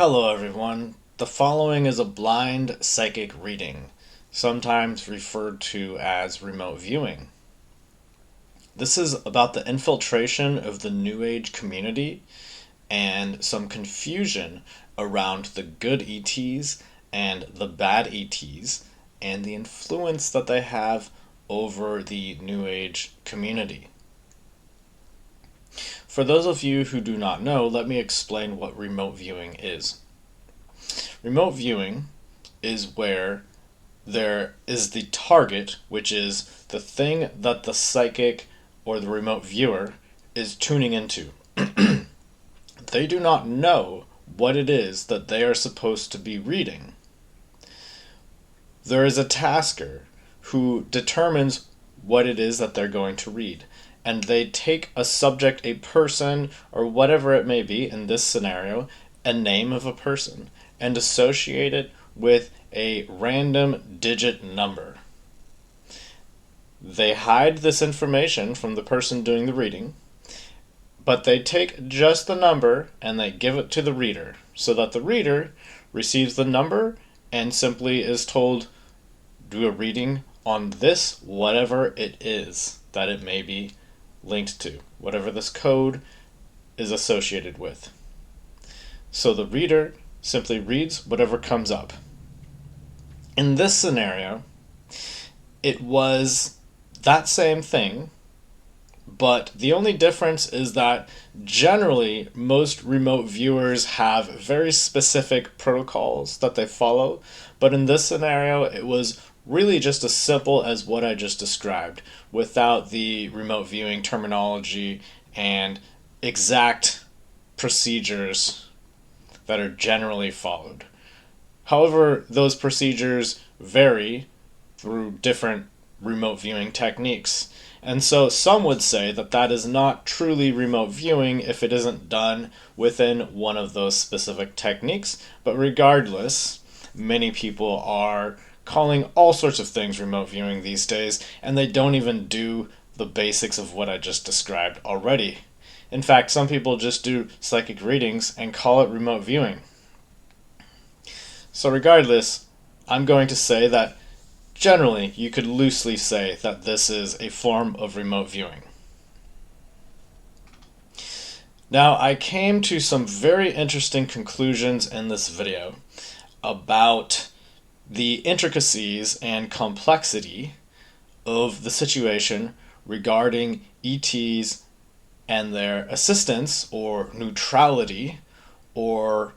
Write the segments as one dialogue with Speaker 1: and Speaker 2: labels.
Speaker 1: Hello everyone. The following is a blind psychic reading, sometimes referred to as remote viewing. This is about the infiltration of the New Age community and some confusion around the good ETs and the bad ETs and the influence that they have over the New Age community. For those of you who do not know, let me explain what remote viewing is. Remote viewing is where there is the target, which is the thing that the psychic or the remote viewer is tuning into. They do not know what it is that they are supposed to be reading. There is a tasker who determines what it is that they're going to read, and they take a subject, a person, or whatever it may be, in this scenario, a name of a person, and associate it with a random digit number. They hide this information from the person doing the reading, but they take just the number and they give it to the reader, so that the reader receives the number and simply is told, do a reading on this, whatever it is that it may be linked to, whatever this code is associated with. So the reader simply reads whatever comes up. In this scenario, it was that same thing, but the only difference is that generally most remote viewers have very specific protocols that they follow, but in this scenario it was really just as simple as what I just described, without the remote viewing terminology and exact procedures that are generally followed. However, those procedures vary through different remote viewing techniques. And so some would say that that is not truly remote viewing if it isn't done within one of those specific techniques. But regardless, many people are calling all sorts of things remote viewing these days, and they don't even do the basics of what I just described already. In fact, some people just do psychic readings and call it remote viewing. So regardless, I'm going to say that generally you could loosely say that this is a form of remote viewing. Now, I came to some very interesting conclusions in this video about the intricacies and complexity of the situation regarding ETs and their assistance or neutrality or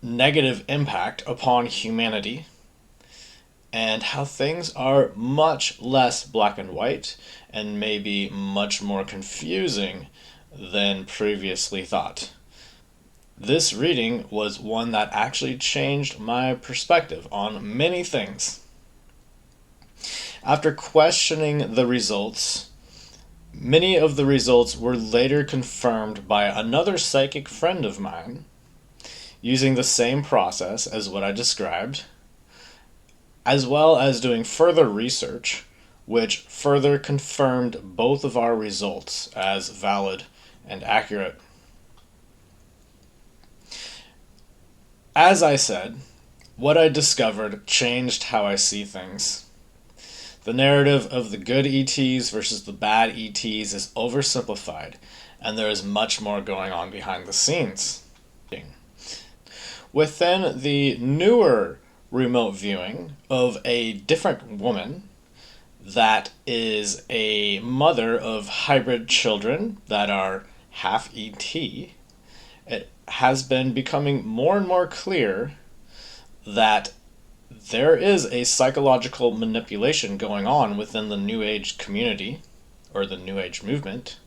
Speaker 1: negative impact upon humanity, and how things are much less black and white and maybe much more confusing than previously thought. This reading was one that actually changed my perspective on many things. After questioning the results, many of the results were later confirmed by another psychic friend of mine using the same process as what I described, as well as doing further research, which further confirmed both of our results as valid and accurate. As I said, what I discovered changed how I see things. The narrative of the good ETs versus the bad ETs is oversimplified, and there is much more going on behind the scenes. Within the newer remote viewing of a different woman that is a mother of hybrid children that are half ET, it has been becoming more and more clear that there is a psychological manipulation going on within the New Age community, or the New Age movement.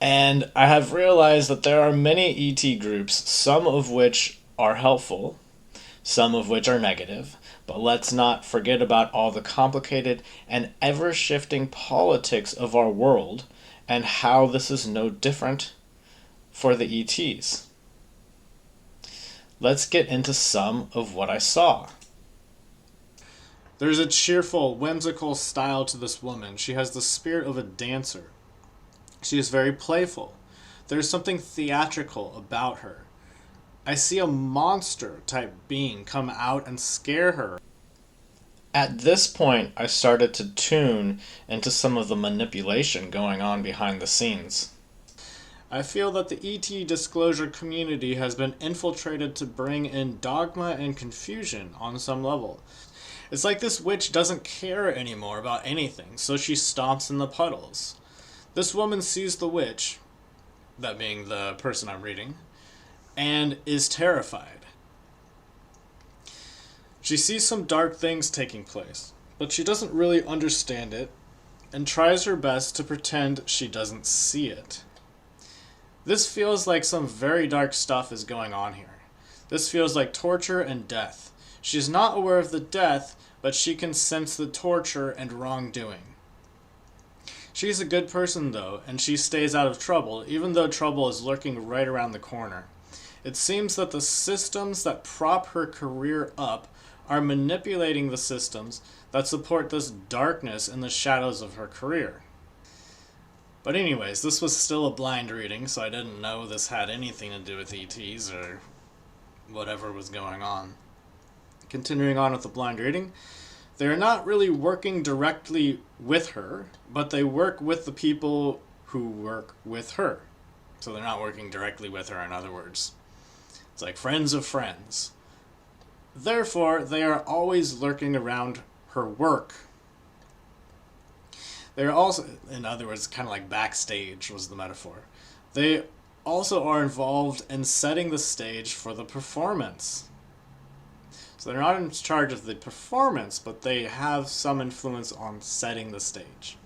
Speaker 1: And I have realized that there are many ET groups, some of which are helpful, some of which are negative, but let's not forget about all the complicated and ever-shifting politics of our world and how this is no different for the ETs. Let's get into some of what I saw. There's a cheerful, whimsical style to this woman. She has the spirit of a dancer. She is very playful. There's something theatrical about her. I see a monster type being come out and scare her. At this point, I started to tune into some of the manipulation going on behind the scenes. I feel that the ET disclosure community has been infiltrated to bring in dogma and confusion on some level. It's like this witch doesn't care anymore about anything, so she stomps in the puddles. This woman sees the witch, that being the person I'm reading, and is terrified. She sees some dark things taking place, but she doesn't really understand it and tries her best to pretend she doesn't see it. This feels like some very dark stuff is going on here. This feels like torture and death. She is not aware of the death, but she can sense the torture and wrongdoing. She's a good person though, and she stays out of trouble, even though trouble is lurking right around the corner. It seems that the systems that prop her career up are manipulating the systems that support this darkness in the shadows of her career. But anyways, this was still a blind reading, so I didn't know this had anything to do with ETs or whatever was going on. Continuing on with the blind reading, they're not really working directly with her, but they work with the people who work with her. So they're not working directly with her, in other words. It's like friends of friends. Therefore, they are always lurking around her work. They're also, in other words, kind of like backstage was the metaphor. They also are involved in setting the stage for the performance. So they're not in charge of the performance, but they have some influence on setting the stage.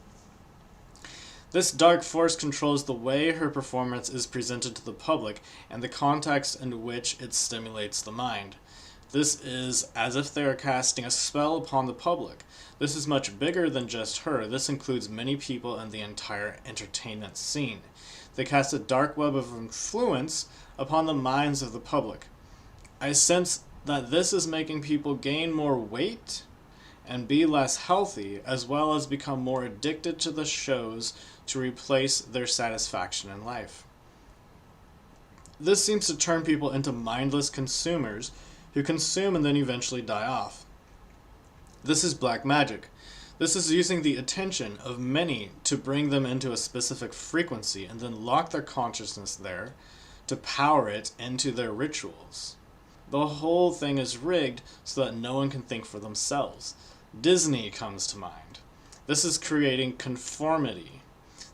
Speaker 1: This dark force controls the way her performance is presented to the public and the context in which it stimulates the mind. This is as if they are casting a spell upon the public. This is much bigger than just her. This includes many people in the entire entertainment scene. They cast a dark web of influence upon the minds of the public. I sense that this is making people gain more weight and be less healthy, as well as become more addicted to the shows to replace their satisfaction in life. This seems to turn people into mindless consumers who consume and then eventually die off. This is black magic. This is using the attention of many to bring them into a specific frequency and then lock their consciousness there to power it into their rituals. The whole thing is rigged so that no one can think for themselves. Disney comes to mind. This is creating conformity.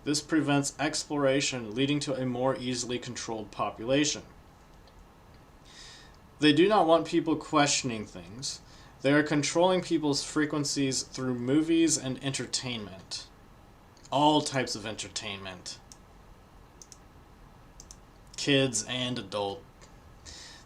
Speaker 1: This prevents exploration, leading to a more easily controlled population. They do not want people questioning things. They are controlling people's frequencies through movies and entertainment. All types of entertainment. Kids and adult.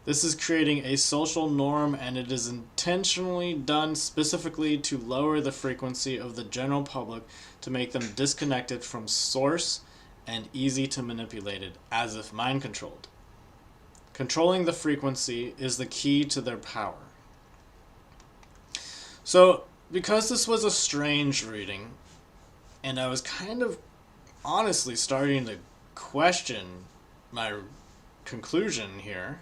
Speaker 1: This is creating a social norm, and it is intentionally done specifically to lower the frequency of the general public to make them disconnected from source and easy to manipulate it, as if mind controlled. Controlling the frequency is the key to their power. So, because this was a strange reading, and I was kind of honestly starting to question my conclusion here,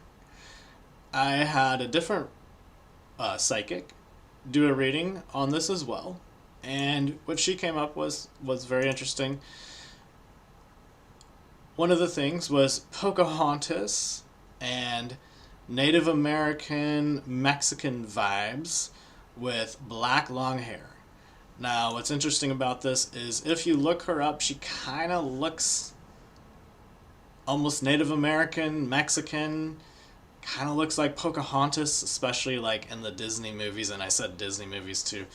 Speaker 1: I had a different psychic do a reading on this as well, and what she came up was very interesting. One of the things was Pocahontas and Native American Mexican vibes with black long hair. Now, what's interesting about this is if you look her up, she kind of looks almost Native American, Mexican, kind of looks like Pocahontas, especially like in the Disney movies, and I said Disney movies too,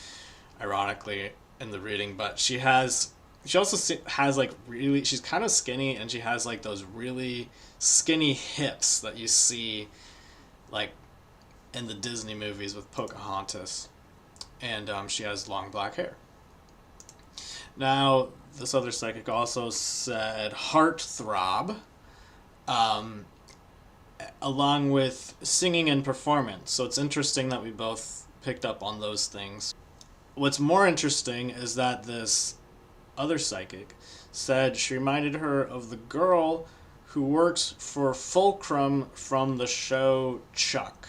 Speaker 1: ironically, in the reading, but she also has like really, she's kind of skinny, and she has like those really skinny hips that you see like in the Disney movies with Pocahontas, and she has long black hair. Now, this other psychic also said heartthrob, along with singing and performance. So it's interesting that we both picked up on those things. What's more interesting is that this other psychic said she reminded her of the girl who works for Fulcrum from the show Chuck.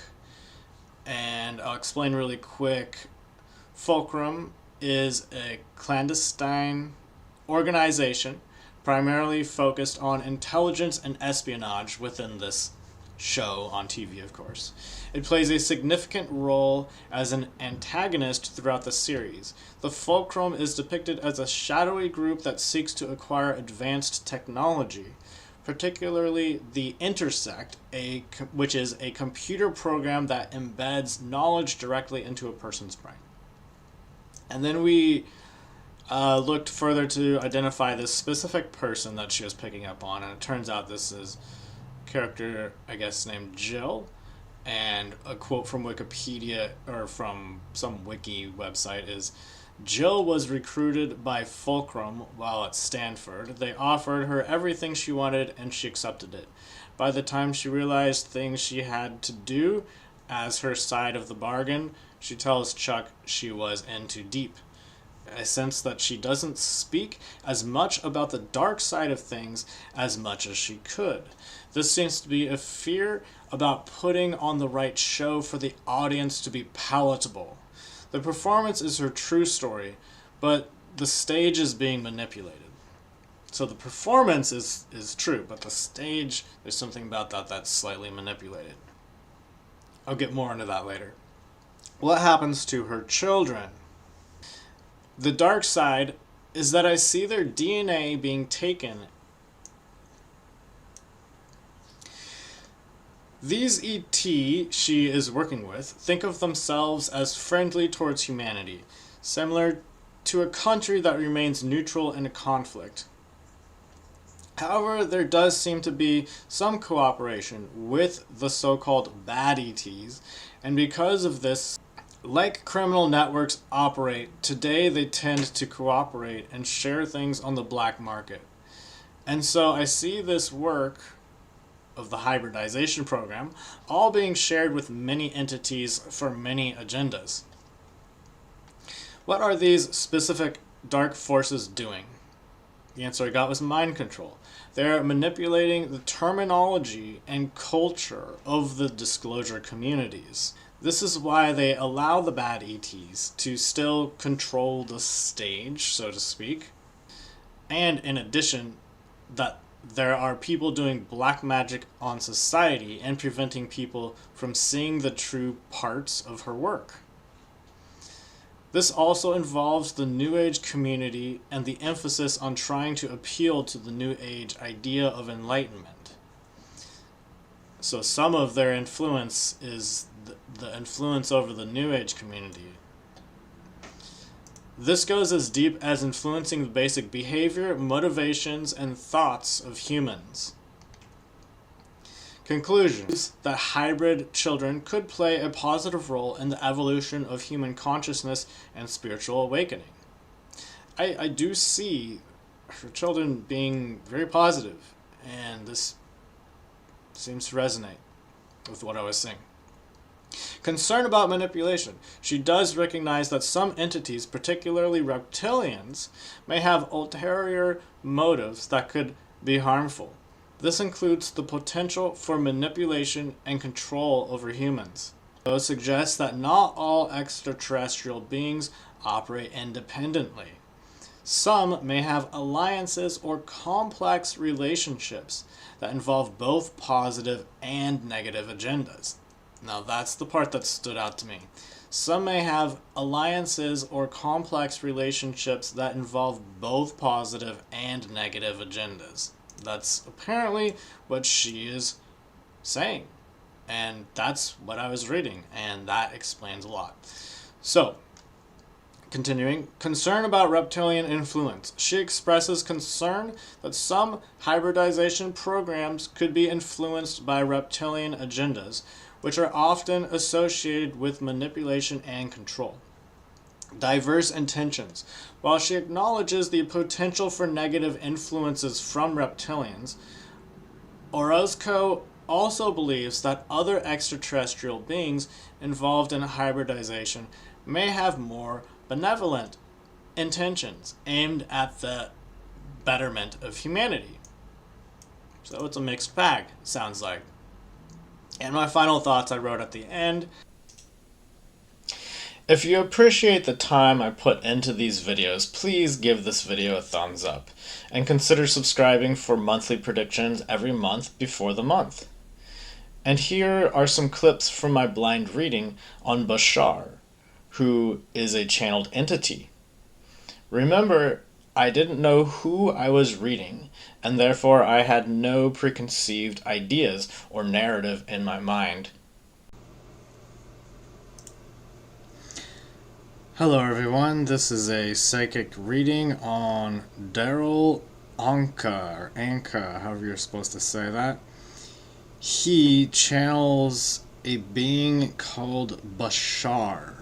Speaker 1: And I'll explain really quick. Fulcrum is a clandestine organization primarily focused on intelligence and espionage within this show on TV, of course. It plays a significant role as an antagonist throughout the series. The Fulcrum is depicted as a shadowy group that seeks to acquire advanced technology, particularly the Intersect, which is a computer program that embeds knowledge directly into a person's brain. And then we looked further to identify this specific person that she was picking up on, and it turns out this is a character, I guess, named Jill. And a quote from Wikipedia, or from some wiki website, is, Jill was recruited by Fulcrum while at Stanford. They offered her everything she wanted, and she accepted it. By the time she realized things she had to do as her side of the bargain, she tells Chuck she was in too deep. I sense that she doesn't speak as much about the dark side of things as much as she could. This seems to be a fear about putting on the right show for the audience to be palatable. The performance is her true story, but the stage is being manipulated. So the performance is true, but the stage, there's something about that that's slightly manipulated. I'll get more into that later. What happens to her children? The dark side is that I see their DNA being taken. These ET she is working with think of themselves as friendly towards humanity, similar to a country that remains neutral in a conflict. However, there does seem to be some cooperation with the so-called bad ETs, and because of this, like criminal networks operate, today they tend to cooperate and share things on the black market. And so I see this work of the hybridization program all being shared with many entities for many agendas. What are these specific dark forces doing? The answer I got was mind control. They're manipulating the terminology and culture of the disclosure communities. This is why they allow the bad ETs to still control the stage, so to speak. And in addition, that there are people doing black magic on society and preventing people from seeing the true parts of her work. This also involves the New Age community and the emphasis on trying to appeal to the New Age idea of enlightenment. So some of their influence is the influence over the New Age community. This goes as deep as influencing the basic behavior, motivations, and thoughts of humans. Conclusions that hybrid children could play a positive role in the evolution of human consciousness and spiritual awakening. I do see her children being very positive, and this seems to resonate with what I was saying. Concern about manipulation. She does recognize that some entities, particularly reptilians, may have ulterior motives that could be harmful. This includes the potential for manipulation and control over humans. It suggests that not all extraterrestrial beings operate independently. Some may have alliances or complex relationships that involve both positive and negative agendas. Now that's the part that stood out to me. Some may have alliances or complex relationships that involve both positive and negative agendas. That's apparently what she is saying. And that's what I was reading, and that explains a lot. So, continuing, concern about reptilian influence. She expresses concern that some hybridization programs could be influenced by reptilian agendas, which are often associated with manipulation and control. Diverse intentions. While she acknowledges the potential for negative influences from reptilians, Orozco also believes that other extraterrestrial beings involved in hybridization may have more benevolent intentions aimed at the betterment of humanity. So it's a mixed bag, sounds like. And my final thoughts I wrote at the end. If you appreciate the time I put into these videos, please give this video a thumbs up and consider subscribing for monthly predictions every month before the month. And here are some clips from my blind reading on Bashar, who is a channeled entity. Remember, I didn't know who I was reading, and therefore I had no preconceived ideas or narrative in my mind. Hello everyone, this is a psychic reading on Daryl Anka, or Anka, however you're supposed to say that. He channels a being called Bashar.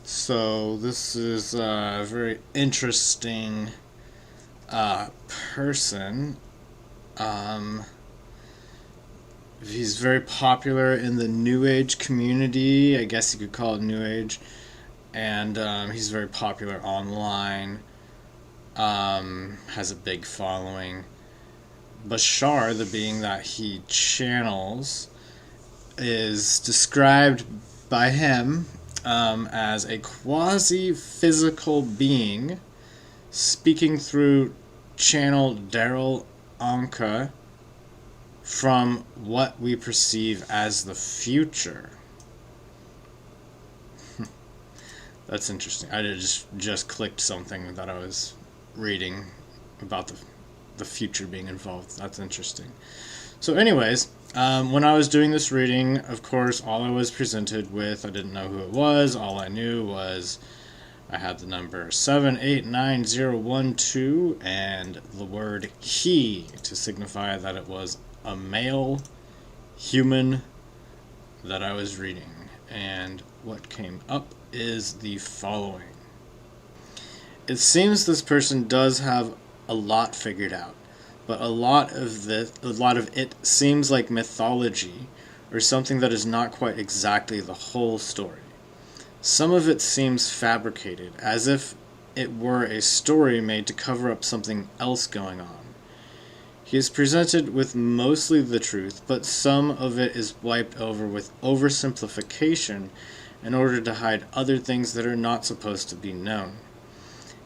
Speaker 1: So this is a very interesting person. He's very popular in the New Age community. I guess you could call it New Age. And he's very popular online. Has a big following. Bashar, the being that he channels, is described by him as a quasi-physical being speaking through channel Daryl Anka from what we perceive as the future. That's interesting. I just clicked something that I was reading about the future being involved. That's interesting. So anyways, when I was doing this reading, of course, all I was presented with, I didn't know who it was. All I knew was I had the number 789012 and the word he to signify that it was a male human that I was reading. And what came up is the following. It seems this person does have a lot figured out, but a lot of it seems like mythology or something that is not quite exactly the whole story. Some of it seems fabricated, as if it were a story made to cover up something else going on. He is presented with mostly the truth, but some of it is wiped over with oversimplification in order to hide other things that are not supposed to be known.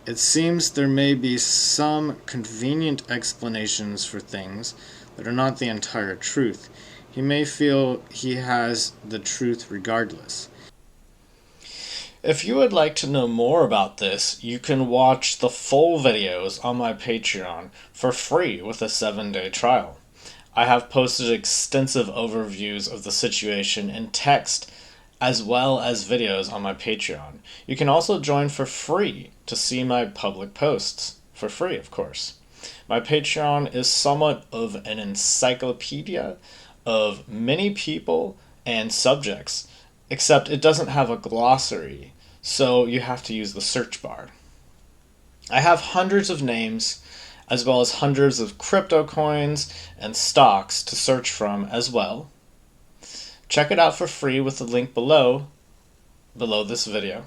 Speaker 1: It seems there may be some convenient explanations for things that are not the entire truth. He may feel he has the truth regardless. If you would like to know more about this, you can watch the full videos on my Patreon for free with a 7-day trial. I have posted extensive overviews of the situation in text as well as videos on my Patreon. You can also join for free to see my public posts. For free, of course. My Patreon is somewhat of an encyclopedia of many people and subjects, except it doesn't have a glossary, so you have to use the search bar. I have hundreds of names, as well as hundreds of crypto coins and stocks to search from as well. Check it out for free with the link below this video.